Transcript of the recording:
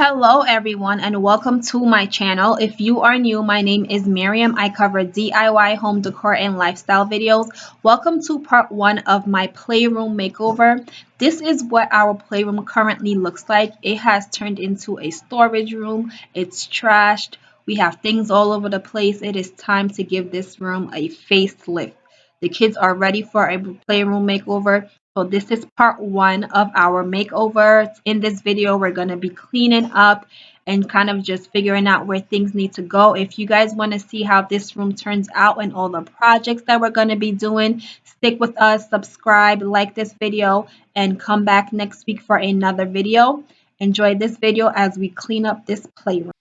Hello everyone and welcome to my channel. If you are new, my name is Miriam. I cover DIY home decor and lifestyle videos. Welcome to part 1 of my playroom makeover. This is what our playroom currently looks like. It has turned into a storage room. It's trashed. We have things all over the place. It is time to give this room a facelift. The kids are ready for a playroom makeover. So this is part 1 of our makeover. In this video, we're going to be cleaning up and kind of just figuring out where things need to go. If you guys want to see how this room turns out and all the projects that we're going to be doing, stick with us, subscribe, like this video, and come back next week for another video. Enjoy this video as we clean up this playroom.